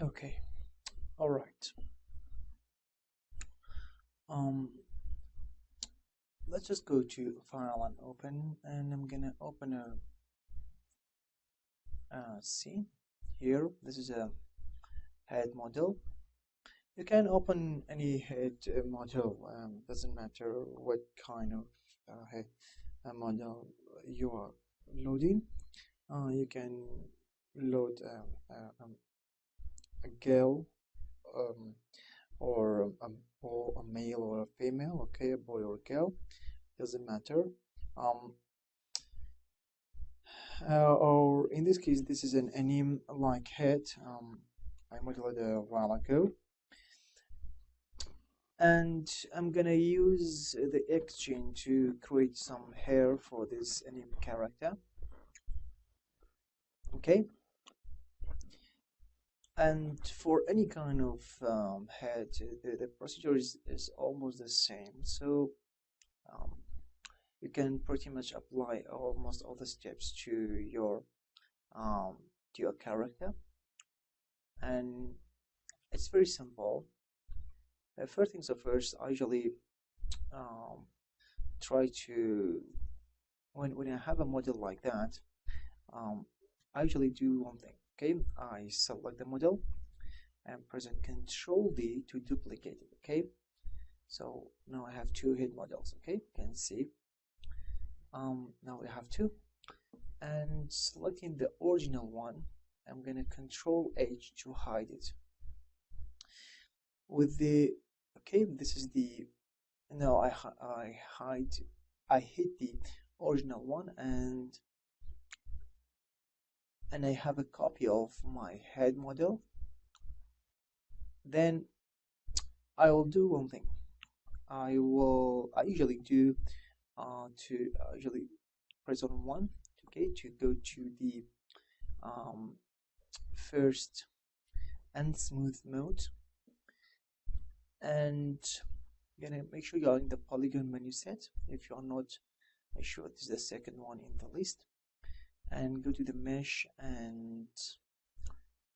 Okay, all right. Um, let's just go to File and Open, and I'm gonna open a scene here. This is a head model. You can open any head model. Doesn't matter what kind of head model you are loading. You can load a girl, um, or a male or a female. Okay, a boy or a girl, doesn't matter. um, or in this case, this is an anime like head. I modeled a while ago, and I'm gonna use the XGen to create some hair for this anime character. Okay, and for any kind of head, the procedure is almost the same. So um, you can pretty much apply almost all the steps um, to your character, and it's very simple. First things first, I usually um, try to when I have a model like that, um, I usually do one thing. Okay, I select the model and press Control D to duplicate it. Okay, so now I have two head models. Okay, you can see. Now we have two, and selecting the original one, I'm gonna Control H to hide it. With the okay, this is the no, I hit the original one, and I have a copy of my head model. Then I will do one thing. I usually do to usually press on one, okay, to go to the um, first and smooth mode, and you're gonna make sure you're in the polygon menu set. If you're not, make sure this is the second one in the list, and go to the mesh, and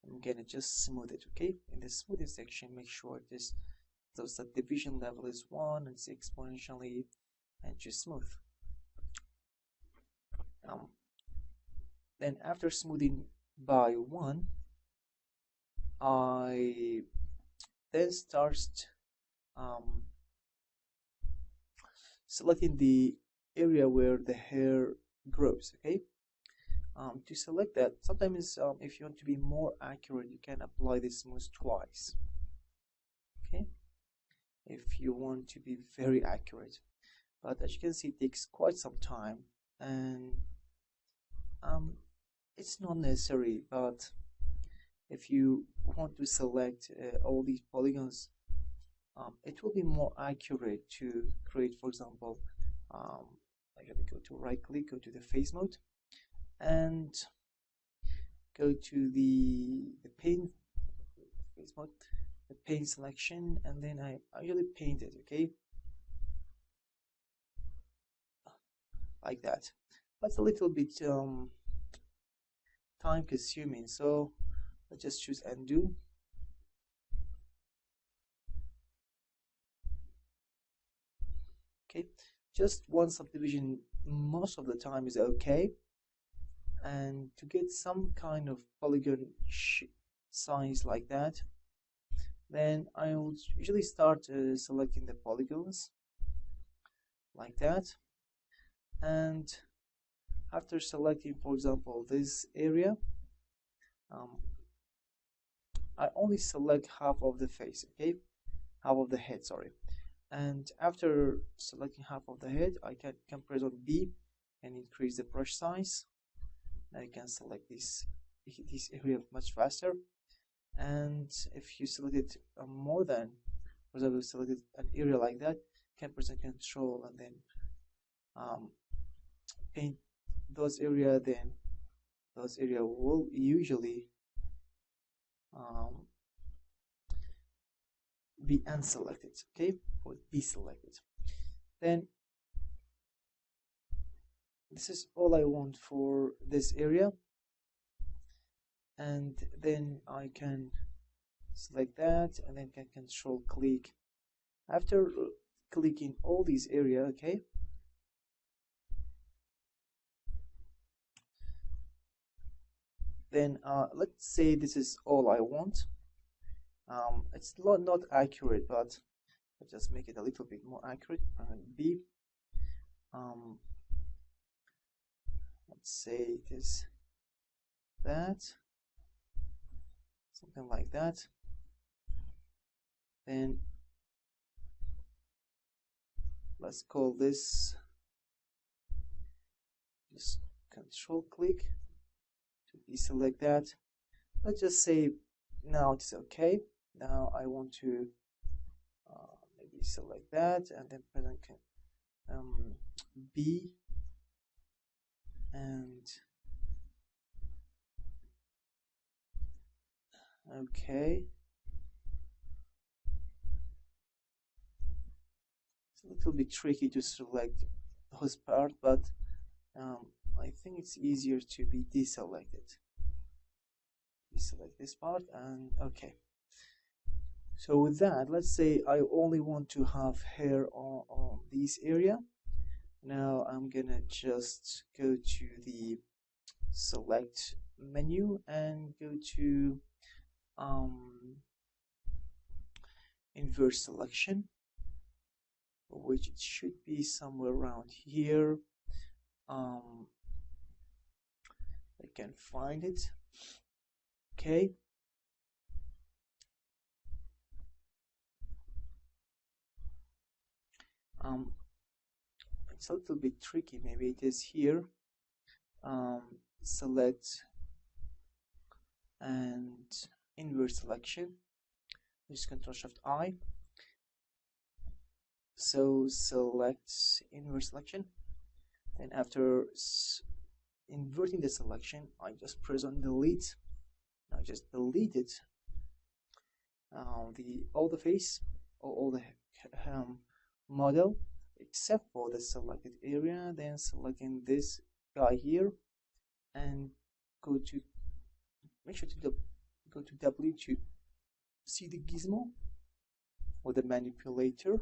I'm gonna just smooth it. Okay, in the smoothing section, make sure this the division level is 1 and it's exponentially, and just smooth. Um, then after smoothing by 1, I then start um, selecting the area where the hair grows. Okay, to select that, sometimes if you want to be more accurate, you can apply the smooth twice. Okay, if you want to be very accurate, but as you can see, it takes quite some time, and it's not necessary. But if you want to select all these polygons, it will be more accurate to create, for example, I'm going to go to right click, go to the face mode, and go to the paint face mode, the paint selection, and then I usually paint it. Okay, like that. That's a little bit time consuming, so let's just choose undo. Okay, just one subdivision most of the time is okay, and to get some kind of polygon size like that, then I will usually start selecting the polygons like that, and after selecting, for example, this area, um, I only select half of the face. Okay, half of the head, sorry. And after selecting half of the head, I can press on B and increase the brush size. Now you can select this area much faster. And if you selected more than, for example, selected an area like that, you can press Control and then paint those area. Then those area will usually be unselected, okay, or deselected. Then this is all I want for this area, and then I can select that, and then can control click. After clicking all these area, okay, then let's say this is all I want. It's not accurate, but I'll just make it a little bit more accurate. B, let's say it is that, something like that. Then let's call this, just control click to deselect that. Let's just say now it's okay. Now I want to maybe select that, and then present B, and okay. It's a little bit tricky to select those part, but I think it's easier to be deselected. Deselect this part, and okay. So with that, let's say I only want to have hair on this area. Now I'm gonna just go to the select menu and go to invert selection, which it should be somewhere around here. I can find it. Okay. It's a little bit tricky. Maybe it is here. Select and invert selection. Just Control Shift I. So select invert selection. Then after inverting the selection, I just press on delete. I just delete it. All the face, or all the model, except for the selected area. Then selecting this guy here, and go to, make sure to go to W to see the gizmo or the manipulator,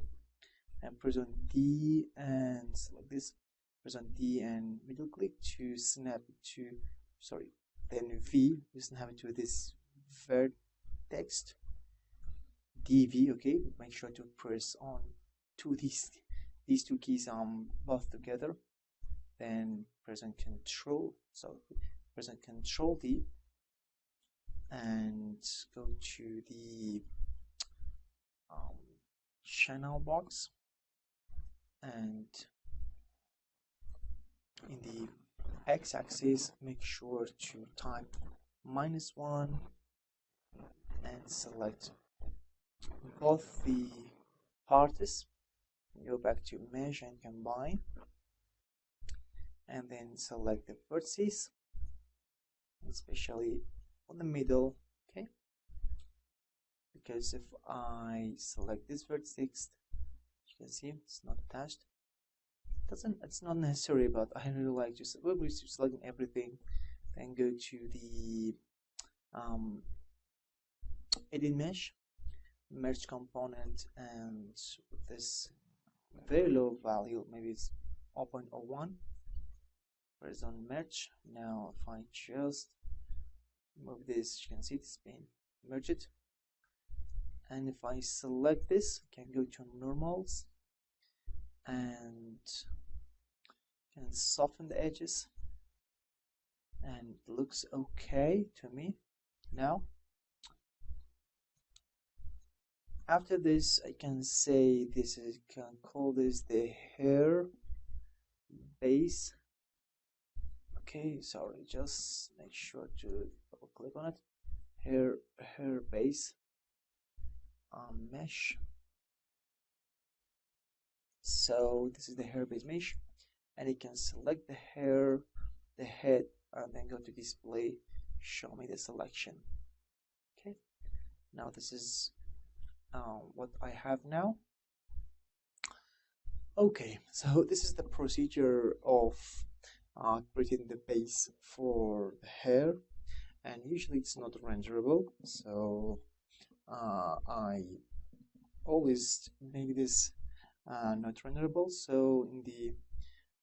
and press on D and select this. Press on D and middle click to snap it to, sorry, then V to snap it to this vertex. DV, okay. Make sure to press on to these two keys both together. Then press on Control, so press on Control D, and go to the channel box, and in the x-axis make sure to type -1 and select both the parts. Go back to mesh and combine, and then select the vertices, especially on the middle, okay, because if I select this vertex, you can see it's not attached. It's not necessary, but I really like to select everything. Then go to the edit mesh, merge component, and with this very low value, maybe it's 0.01, press on merge. Now if I just move this, you can see it's been merged. And if I select this, I can go to normals and can soften the edges, and it looks okay to me. Now after this, I can say this is, can call this the hair base. Okay, sorry, just make sure to double click on it. Hair base mesh. So this is the hair base mesh, and you can select the hair, the head, and then go to display, show me the selection. Okay, now this is what I have now. Okay, so this is the procedure of creating the base for the hair, and usually it's not renderable, so I always make this not renderable. So in the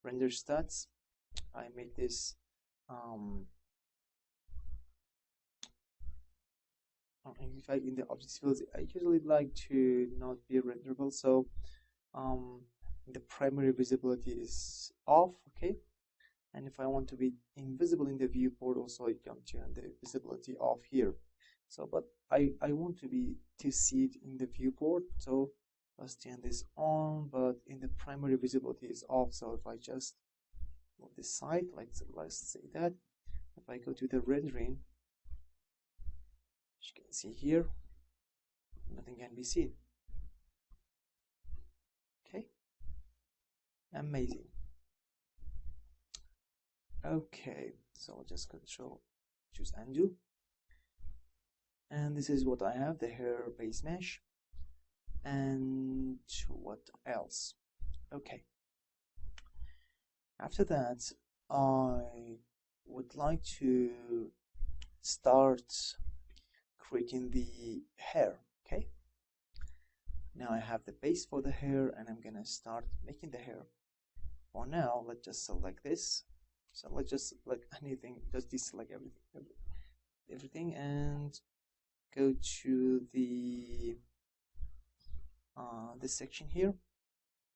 render stats, I make this in fact, in the object fields, I usually like to not be renderable. So the primary visibility is off, okay? And if I want to be invisible in the viewport, also I can turn the visibility off here. So, but I want to see it in the viewport, so let's turn this on, but in the primary visibility is off. So if I just move this side, let's say that, if I go to the rendering, as you can see here, nothing can be seen. Okay, amazing. Okay, so I'll just choose undo, and this is what I have, the hair base mesh. And what else? Okay, after that I would like to start creating the hair. Okay, now I have the base for the hair and I'm gonna start making the hair. For now, let's just select this. So let's just select anything, just deselect everything and go to the this section here,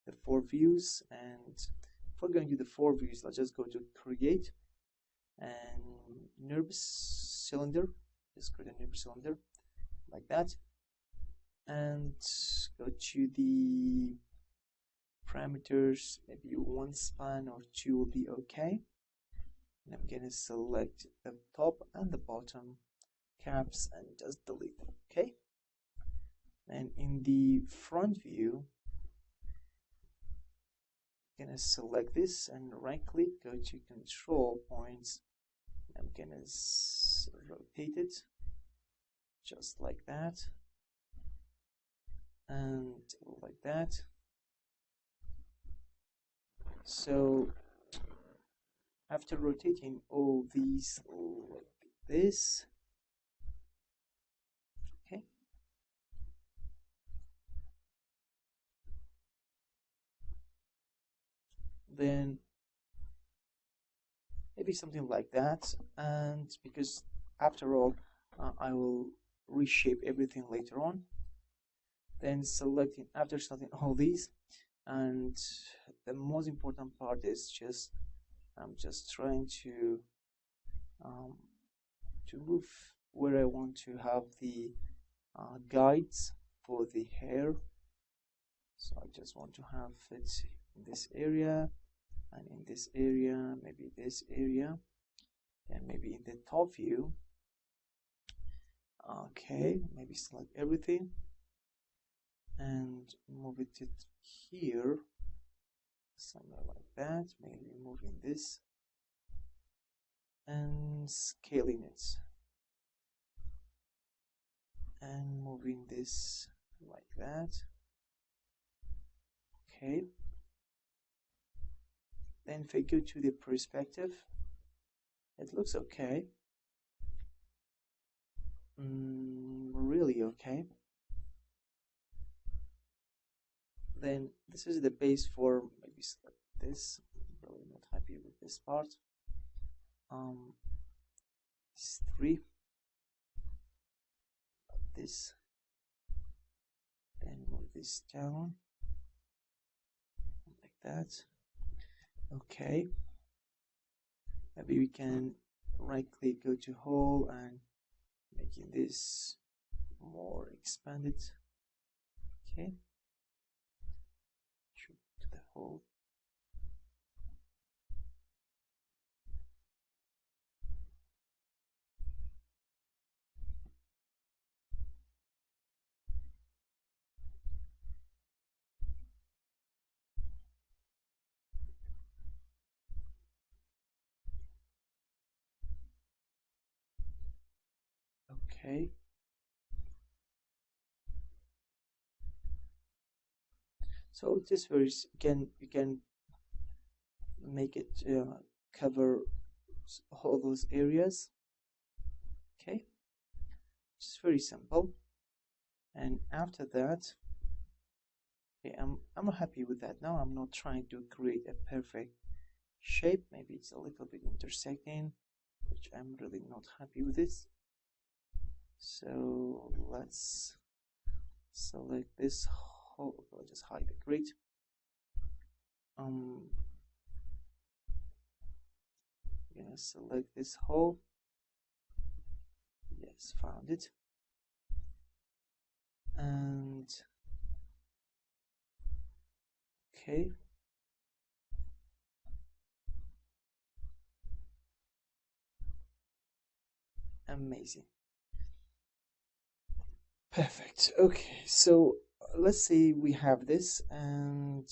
the 4 views. And if we're going to do the 4 views, let's just go to create and NURBS cylinder, just create a NURBS cylinder like that, and go to the parameters, maybe 1 span or 2 will be okay. And I'm gonna select the top and the bottom caps and just delete them. Okay, and in the front view, I'm gonna select this and right click, go to control points. I'm gonna rotate it just like that and like that. So after rotating all these like this, okay, then maybe something like that. And because after all I will reshape everything later on, then selecting, after selecting all these, and the most important part is just I'm just trying to move where I want to have the guides for the hair. So I just want to have it in this area and in this area, maybe this area, and maybe in the top view. Okay, maybe select everything and move it here, somewhere like that, maybe moving this and scaling it and moving this like that. Okay, then if I go to the perspective, it looks okay, really okay. Then this is the base for, maybe select this. I'm really not happy with this part. It's 3, like this, then move this down like that. Okay, maybe we can right click, go to hole and making this more expanded. Okay, to the hole. Okay, so this very you can make it cover all those areas. Okay, it's very simple. And after that, okay, I'm happy with that. Now I'm not trying to create a perfect shape. Maybe it's a little bit intersecting, which I'm really not happy with this. So let's select this whole. I'll just hide the grid. I'm gonna select this whole. Yes, found it. And okay. Amazing. Perfect. Okay, so let's say we have this and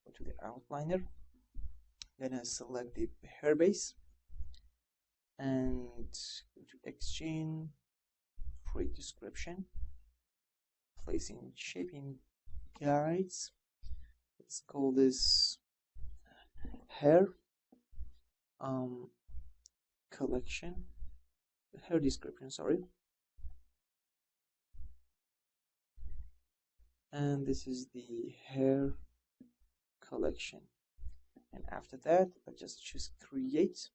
go to the outliner. Gonna select the hair base and go to XGen, create description, placing shaping guides. Let's call this hair collection, hair description, sorry. And this is the hair collection. And after that, I just choose create.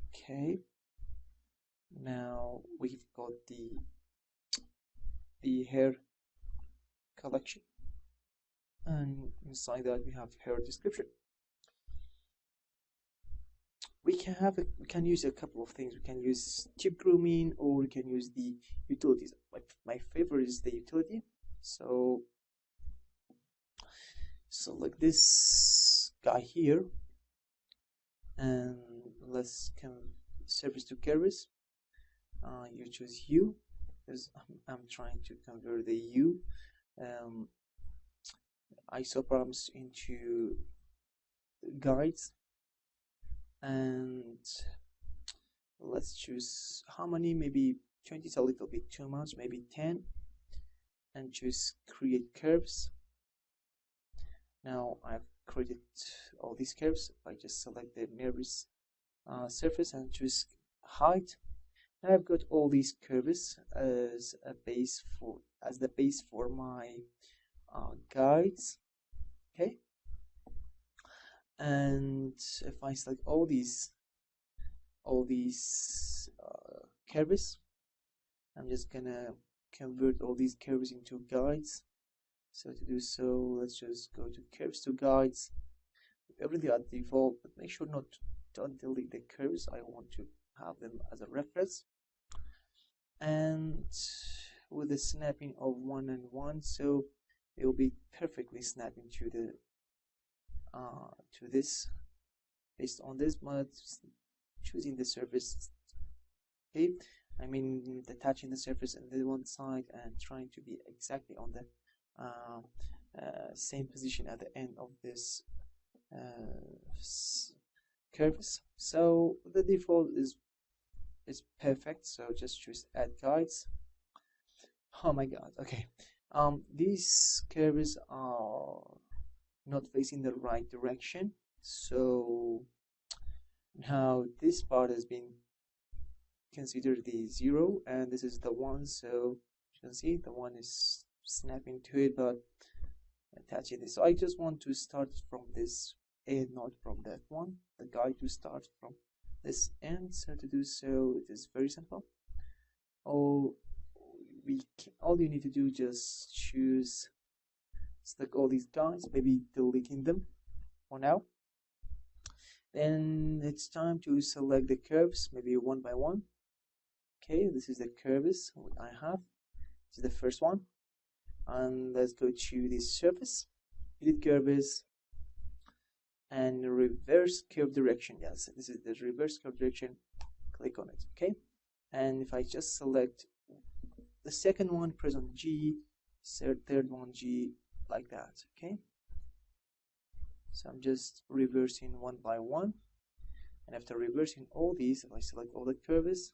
Okay. Now we've got the hair collection, and inside that we have hair description. We can use a couple of things. We can use tip grooming, or we can use the utilities. My favorite is the utility. So select this guy here, and let's surface to curves. You choose U, because I'm trying to convert the U isoprams into guides. And let's choose how many, maybe 20 is a little bit too much, maybe 10, and choose create curves. Now I've created all these curves. I just select the nearest surface and choose height. Now I've got all these curves as the base for my guides. Okay, and if I select all these curves, I'm just gonna convert all these curves into guides. So to do so, let's just go to curves to guides, everything at default, but make sure don't delete the curves. I want to have them as a reference, and with the snapping of 1 and 1, so it will be perfectly snapping to the to this based on this, but choosing the surface. Okay, I mean detaching the surface on the one side and trying to be exactly on the same position at the end of this curves. So the default is perfect, so just choose add guides. Oh my god, okay, these curves are not facing the right direction, so now this part has been considered the 0 and this is the 1, so you can see the 1 is snapping to it but attaching this. So I just want to start from this and not from that one, the guide to start from this end. So to do so, it is very simple. All you need to do, just choose, select all these guides, maybe deleting them for now. Then it's time to select the curves, maybe one by one. Okay, this is the curves I have. This is the first one, and let's go to the surface, edit curves, and reverse curve direction. Yes, this is the reverse curve direction. Click on it. Okay, and if I just select the second one, press on G, third one G, like that. Okay, so I'm just reversing one by one, and after reversing all these, if I select all the curves,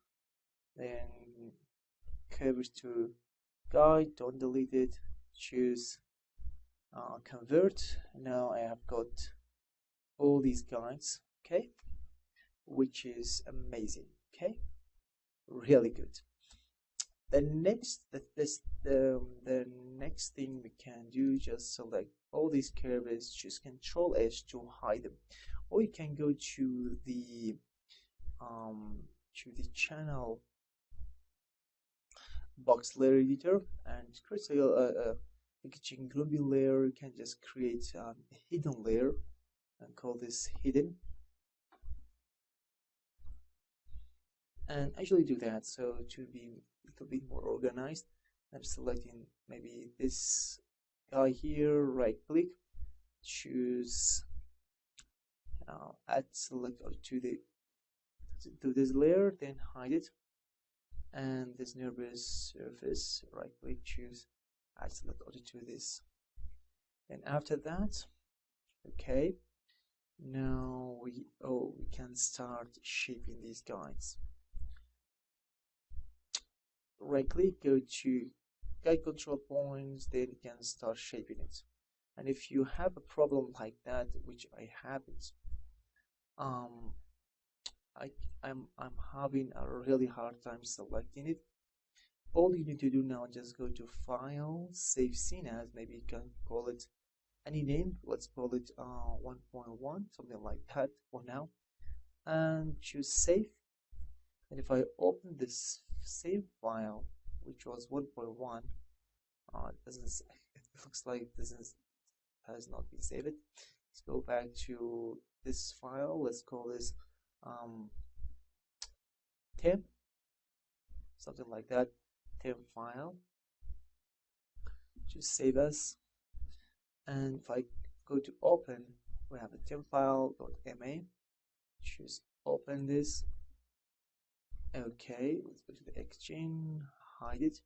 then curves to guide, don't delete it, choose convert. Now I have got all these guides, okay, which is amazing. Okay, really good. the next thing we can do, just select all these curves, choose Control H to hide them, or you can go to the channel box layer editor and create a XGen grouping layer. You can just create a hidden layer and call this hidden, and actually do that. So to be a little bit more organized, I'm selecting maybe this guy here, right click, choose add select to this layer, then hide it, and this nearby surface, right click, choose add select to this. And after that, okay, now we can start shaping these guides. Right click, go to guide control points, then you can start shaping it. And if you have a problem like that, which I haven't, I'm having a really hard time selecting it. All you need to do now, just go to File, Save Scene As, maybe you can call it any name. Let's call it 1.1, something like that for now, and choose Save. And if I open this save file, which was 1.1, it looks like this has not been saved. Let's go back to this file. Let's call this temp, something like that, temp file. Just save as, and if I go to open, we have a temp file.ma. Choose open this. Okay, let's go to the XGen, hide it.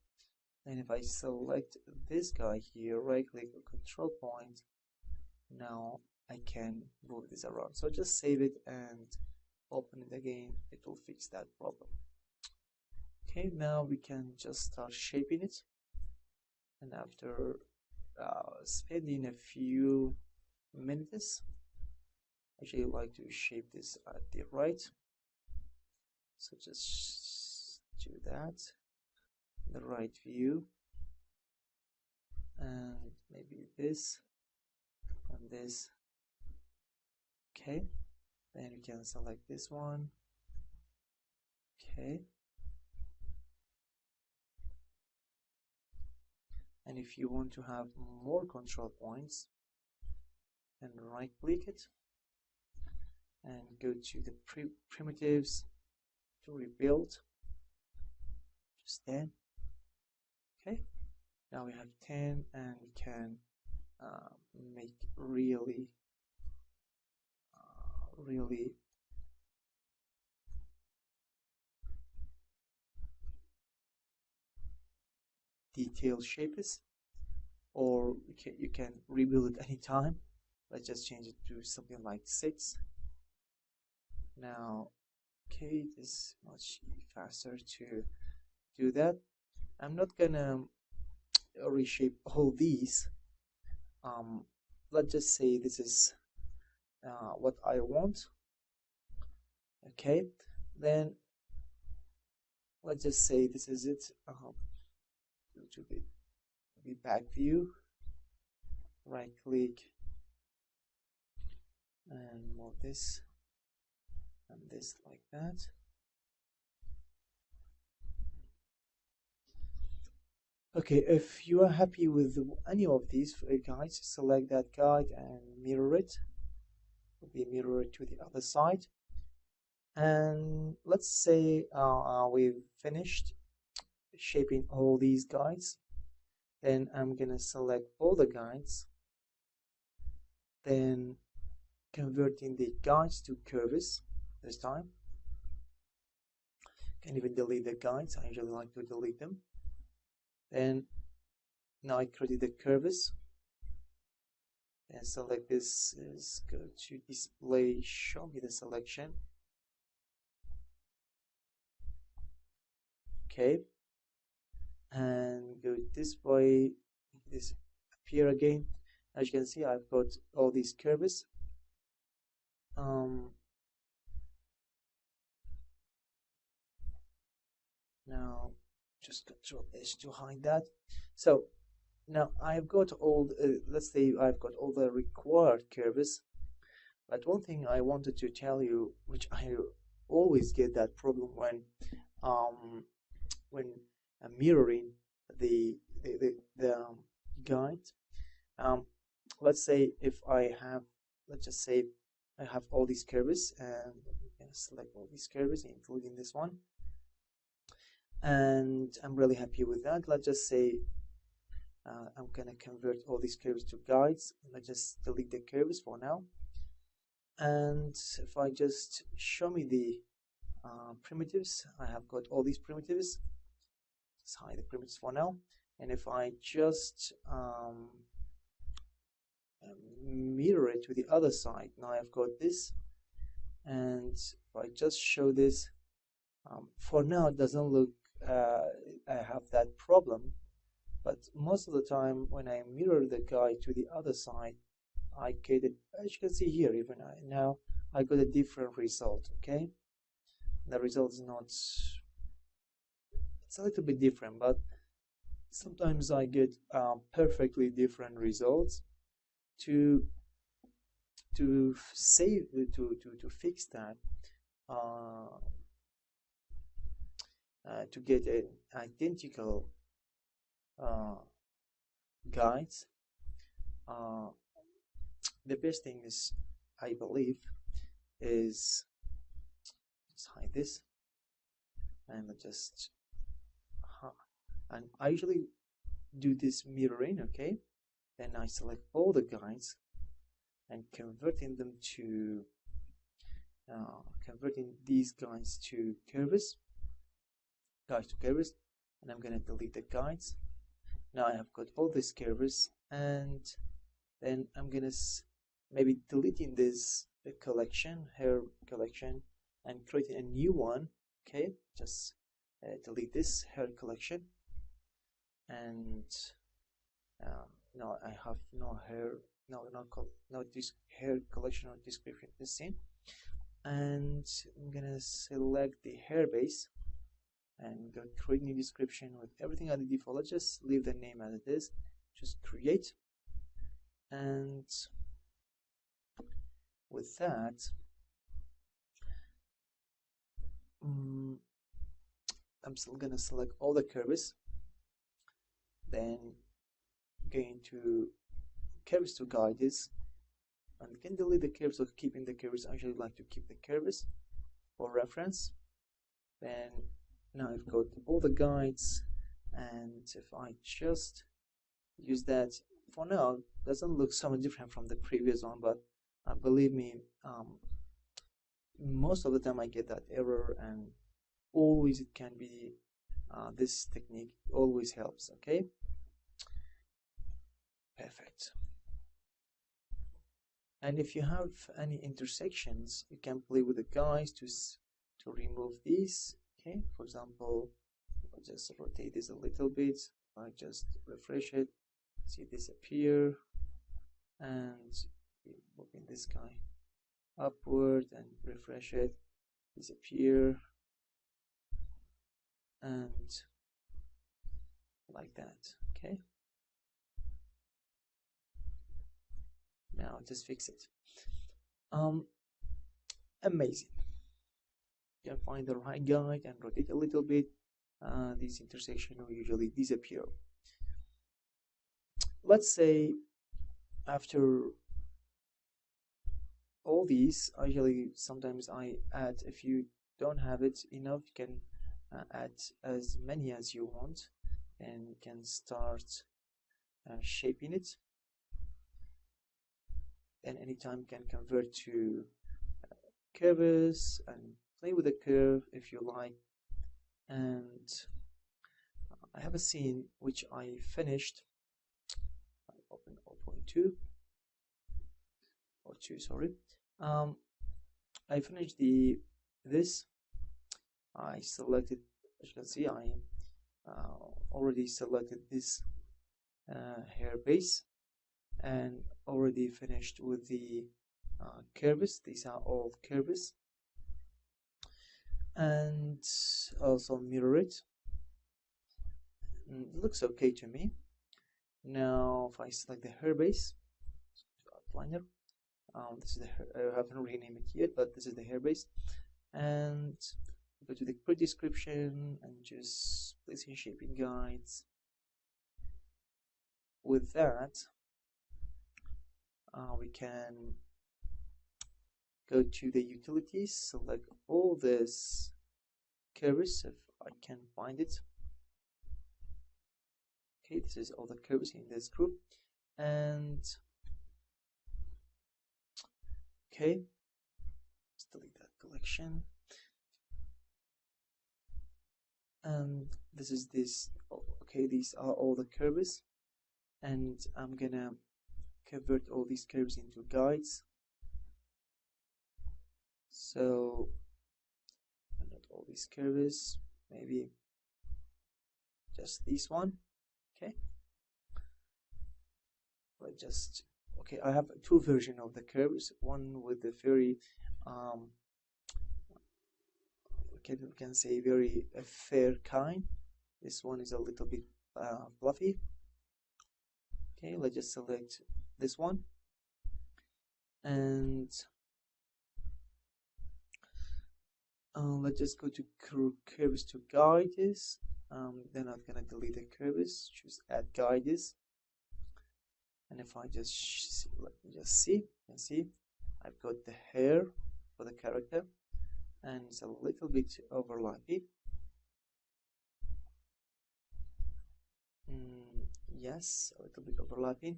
And if I select this guy here, right click or control point, now I can move this around. So just save it and open it again. It will fix that problem. Okay, now we can just start shaping it. And after spending a few minutes, I actually like to shape this at the right. So just do that, the right view, and maybe this and this. Okay, then we can select this one. Okay, and if you want to have more control points, then right click it and go to the primitives to rebuild, just 10. Okay, now we have 10, and we can make really detailed shapes, or you can rebuild it anytime. Let's just change it to something like 6. Now, okay, it is much faster to do that. I'm not gonna reshape all these. Let's just say this is what I want. Okay, then let's just say this is it. Go to the back view, right click, and move this and this like that. Okay, if you are happy with any of these guides, select that guide and mirror it. It will be mirrored to the other side. And let's say we've finished shaping all these guides. Then I'm gonna select all the guides, then converting the guides to curves this time. Can even delete the guides. I usually like to delete them. Then now I created the curves, and select this, is go to display, show me the selection. Okay, and go this way, this appear again. As you can see, I've got all these curves. Now just Control H to hide that. So now I've got all let's say I've got all the required curves, but one thing I wanted to tell you, which I always get that problem um when mirroring the guide. Let's say if I have, let's just say I have all these curves, and I'm gonna select all these curves including this one, and I'm really happy with that. Let's just say I'm gonna convert all these curves to guides. Let's just delete the curves for now, and if I just show me the primitives, I have got all these primitives. Let's hide the primitives for now, and if I just mirror it to the other side, now I've got this, and if I just show this, for now it doesn't look I have that problem, but most of the time when I mirror the guide to the other side, I get it, as you can see here, even now I got a different result. Okay, the result is not, it's a little bit different, but sometimes I get perfectly different results. To save to fix that, to get an identical guides, the best thing is, I believe, is let's hide this, and just and I usually do this mirroring. Okay, then I select all the guides and converting these guides to curves, and I'm gonna delete the guides. Now I have got all these curves, and then I'm gonna maybe deleting this collection, hair collection, and creating a new one. Okay, just delete this hair collection, and no, I have no hair, no this hair collection or description is seen, and I'm gonna select the hair base and go create new description with everything at the default. Let's just leave the name as it is, just create, and with that, I'm still gonna select all the curves, then going to curves to guides, and can delete the curves or keeping the curves. I usually like to keep the curves for reference. Then now I've got all the guides, and if I just use that, for now it doesn't look so much different from the previous one, but believe me, most of the time I get that error, and always it can be this technique always helps. Okay, perfect. And if you have any intersections, you can play with the guides to remove these. Okay, for example, I'll just rotate this a little bit. I just refresh it, see this appear, and moving this guy upward and refresh it, disappear, and like that. Okay, now just fix it. Amazing. You can find the right guide and rotate a little bit. This intersection will usually disappear. Let's say after all these, usually sometimes I add, if you don't have it enough, you can add as many as you want, and you can start shaping it. Then anytime you can convert to curves and play with the curve if you like. And I have a scene which I finished. I open 0.2 or 2, sorry. I finished this. I selected, as you can see, I already selected this hair base, and already finished with the curves. These are all curves, and also mirror it. It looks okay to me. Now if I select the hair base outliner, this is the I haven't renamed it yet, but this is the hair base, and go to the quick description and just place in shaping guides. With that, we can go to the utilities, select all this curves if I can find it. Okay, this is all the curves in this group, and okay, let's delete that collection. And this is this. Okay, these are all the curves, and I'm gonna convert all these curves into guides. So not all these curves, maybe just this one. Okay, but just okay, I have two versions of the curves, one with the very we can say very fair kind. This one is a little bit fluffy. Okay, let's just select this one, and let's just go to curves to guides. Then I'm gonna delete the curves, choose add guides, and if I just let me just see, you can see I've got the hair for the character, and it's a little bit overlapping. Yes, a little bit overlapping,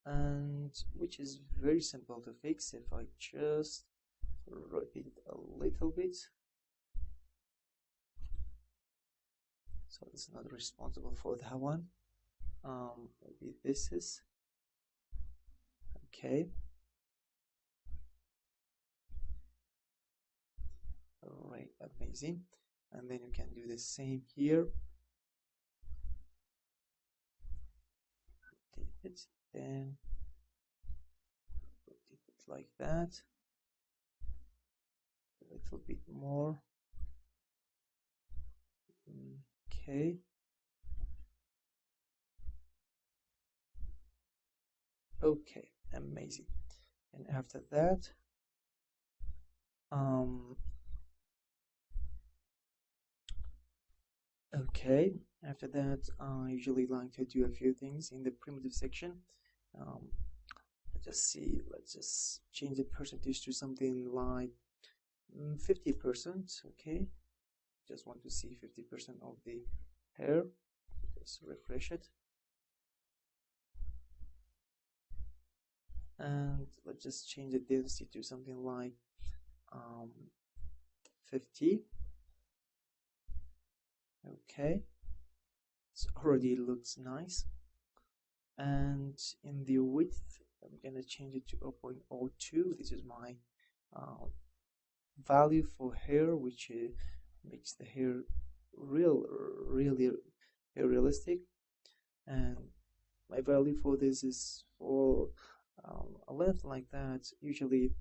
and which is very simple to fix if I just rotate it a little bit. So it's not responsible for that one. Maybe this is okay. Alright, amazing. And then you can do the same here. Rotate it, then rotate it like that. A little bit more. Okay. Okay, amazing. And after that, okay, after that, I usually like to do a few things in the primitive section. Let's just change the percentage to something like 50%. Okay, just want to see 50% of the hair. Just refresh it, and let's just change the density to something like 50. Okay, it already looks nice. And in the width, I'm gonna change it to 0.02. This is my value for hair, which makes the hair really realistic. And my value for this is for a length like that. Usually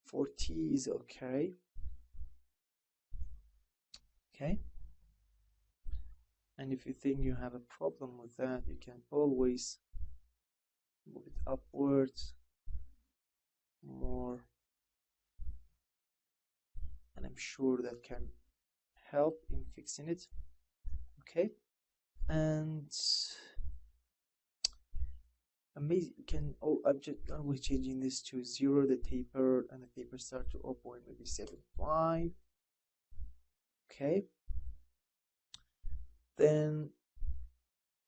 40 is okay. Okay. And if you think you have a problem with that, you can always move it upwards more, and I'm sure that can help in fixing it. Okay, and amazing. You can I'm just always changing this to 0, the taper, and the taper start to 0.75. Okay, then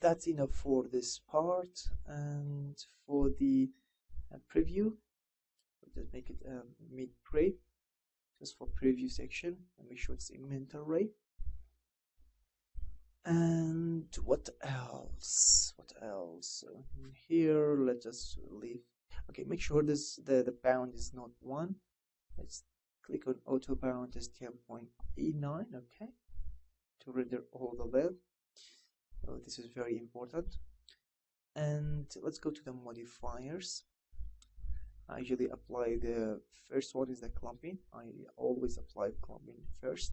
that's enough for this part. And for the preview, we'll just make it mid-gray, just for preview section, and make sure it's inventor array. And what else? Here, let's just leave. Okay, make sure the bound is not 1. Let's click on auto bound as 10.89. Okay, to render all the length. So this is very important. And let's go to the modifiers. I usually apply the first one is the clumping. I always apply clumping first.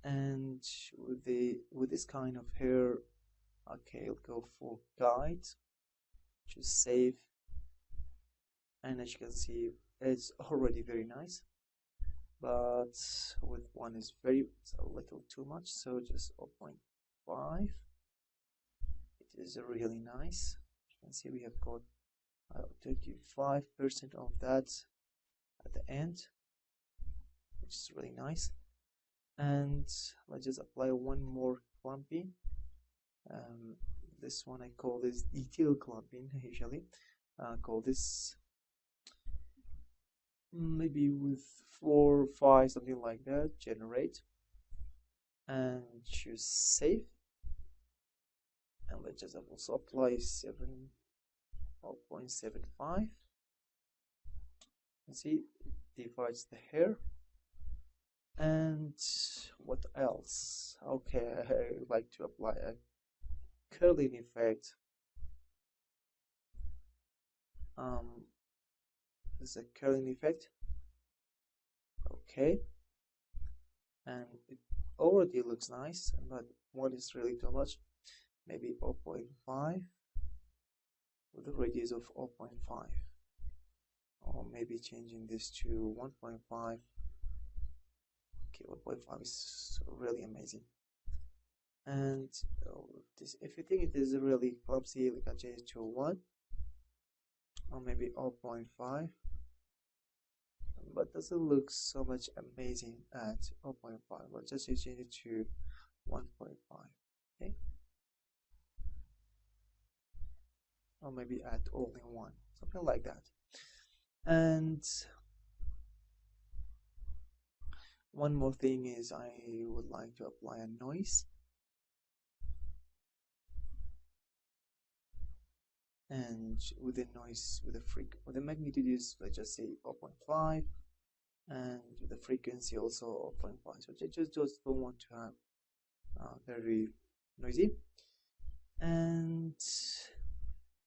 And with with this kind of hair, okay, I'll go for guide, just save, and as you can see, it's already very nice. But with one is it's a little too much, so just 0.5. It is really nice. You can see we have got 35% of that at the end, which is really nice. And let's just apply one more clumping. This one I call this detail clumping. Usually call this maybe with 4 or 5, something like that. Generate and choose save, and let's just also apply 0.75. You see, it divides the hair. And what else? Okay, I would like to apply a curling effect. This is a curling effect. Okay, and it already looks nice, but one is really too much. Maybe 0.5 with a radius of 0.5, or maybe changing this to 1.5. Okay, 1.5 is really amazing. And if you think it is really clumsy, we can change it to 1 or maybe 0.5, but doesn't look so much amazing at 0.5. We'll just change it to 1.5. Okay, or maybe at only 1, something like that. And one more thing is I would like to apply a noise. And with the noise, with the magnitude is, let's just say 0.5, and with the frequency also 0.5. So I just don't want to have very noisy. And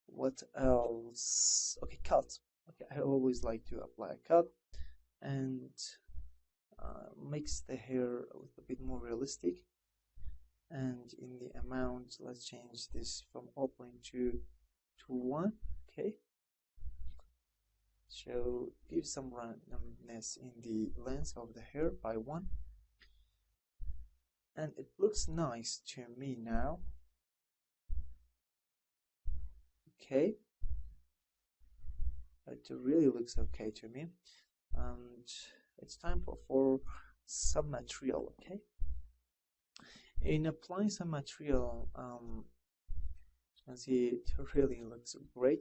what else? Okay, cut. Okay, I always like to apply a cut, and makes the hair a bit more realistic. And in the amount, let's change this from 0.2 to 1. Okay, so give some randomness in the length of the hair by 1, and it looks nice to me now. Okay, it really looks okay to me, and it's time for some material. Okay, in applying some material, and see, it really looks great.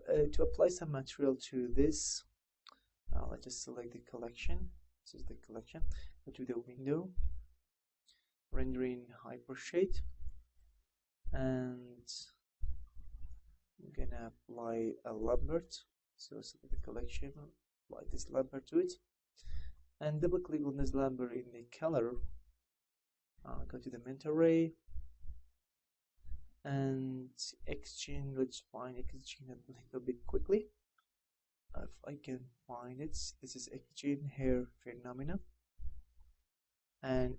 To apply some material to this, let's just select the collection. This is the collection. Go to the window, rendering hypershade, and I'm gonna apply a Lambert. So select the collection, apply this Lambert to it, and double click on this Lambert in the color. Go to the mint array, and XGen. Let's find XGen a little bit quickly. If I can find it, this is XGen hair phenomena, and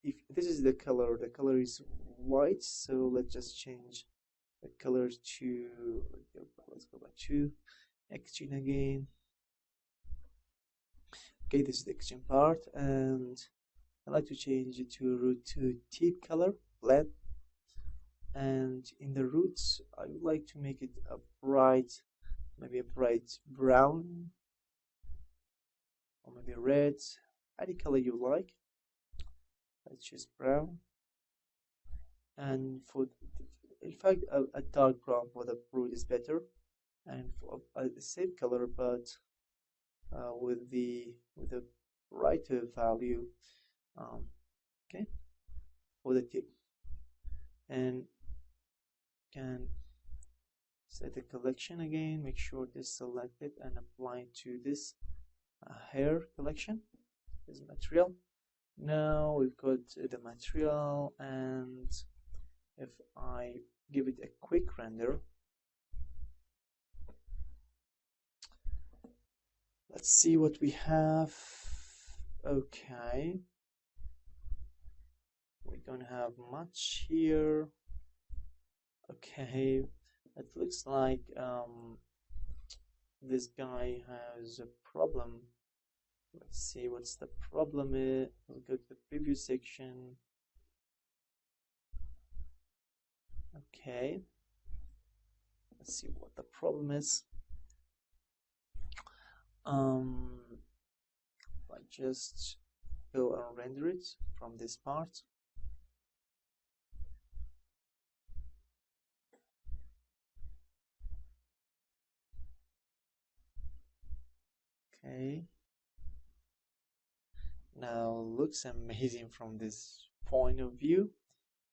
if this is the color is white, so let's just change the color to, let's go back to XGen again. Okay, this is the XGen part, and I like to change it to root to tip color blend. And in the roots, I would like to make it maybe a bright brown, or maybe red, any color you like. Let's choose brown, and in fact a dark brown for the root is better, and for the same color but with the brighter value, okay, for the tip. And can set the collection again, make sure this selected, and apply it to this hair collection, this material. Now we've got the material, and if I give it a quick render, let's see what we have. Okay, we don't have much here. Okay, it looks like this guy has a problem. Let's see what's the problem is. We'll go to the preview section. Okay, let's see what the problem is. I just go and render it from this part. Okay, now looks amazing from this point of view.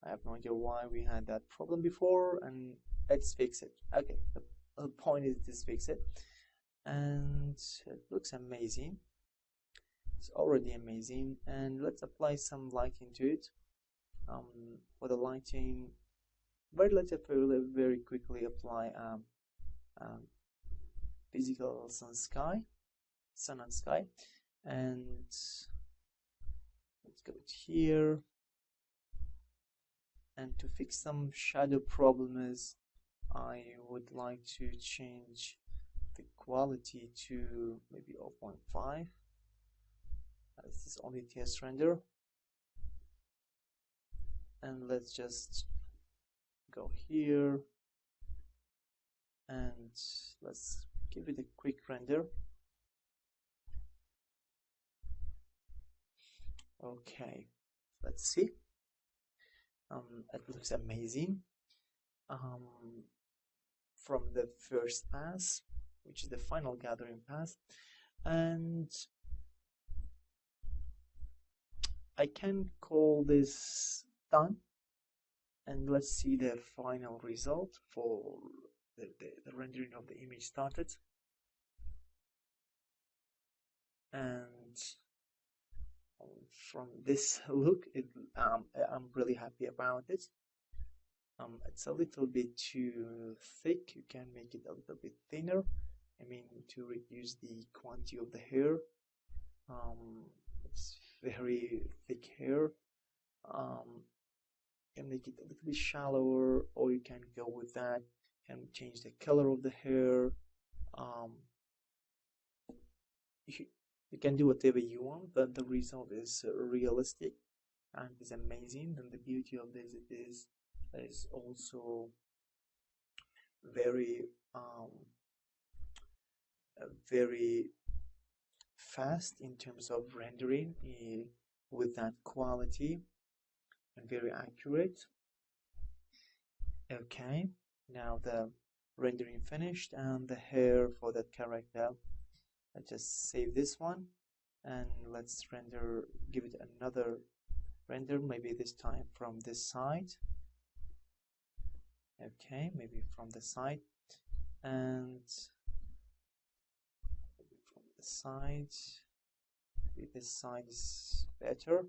I have no idea why we had that problem before, and let's fix it. Okay, the point is to fix it, and it looks amazing. It's already amazing, and let's apply some lighting to it. For the lighting, let's very quickly apply physical sun and sky, and let's go here. And to fix some shadow problems, I would like to change the quality to maybe 0.5. This is only test render, and let's just go here and let's give it a quick render. Okay, let's see. It looks amazing from the first pass, which is the final gathering pass, and I can call this done, and let's see the final result for the rendering of the image started. And from this look, I'm really happy about it. It's a little bit too thick. You can make it a little bit thinner, I mean, to reduce the quantity of the hair. It's very thick hair. You can make it a little bit shallower, or you can go with that and change the color of the hair. You can do whatever you want, but the result is realistic and is amazing. And the beauty of this is also very very fast in terms of rendering with that quality, and very accurate. Okay, now the rendering finished, and the hair for that character. I just save this one, and let's give it another render, maybe this time from this side. Okay, maybe from the side, and maybe from the side. Maybe this side is better.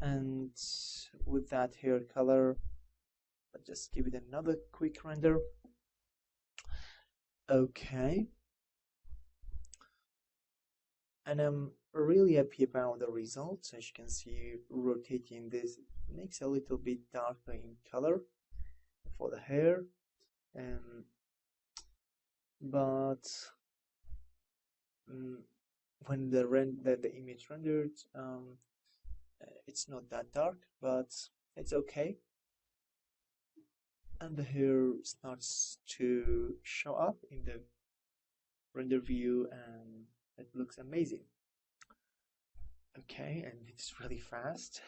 And with that hair color, I'll just give it another quick render. Okay, and I'm really happy about the results. As you can see, rotating this makes a little bit darker in color for the hair, but when the image rendered, it's not that dark, but it's okay. And the hair starts to show up in the render view, and it looks amazing. Okay, and it's really fast.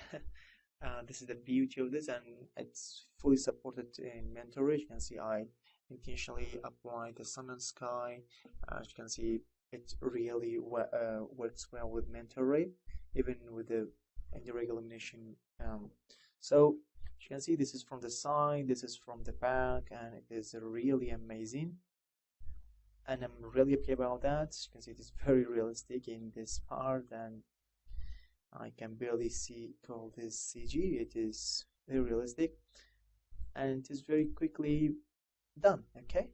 This is the beauty of this, and it's fully supported in Mentor. You can see I intentionally applied the sun and sky. As you can see, it really works well with Mentor, even with the indirect illumination. So you can see this is from the side, this is from the back, and it is really amazing. And I'm really happy about that. You can see it is very realistic in this part, and I can barely call this CG. It is very realistic, and it is very quickly done. Okay,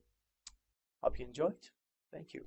hope you enjoyed. Thank you.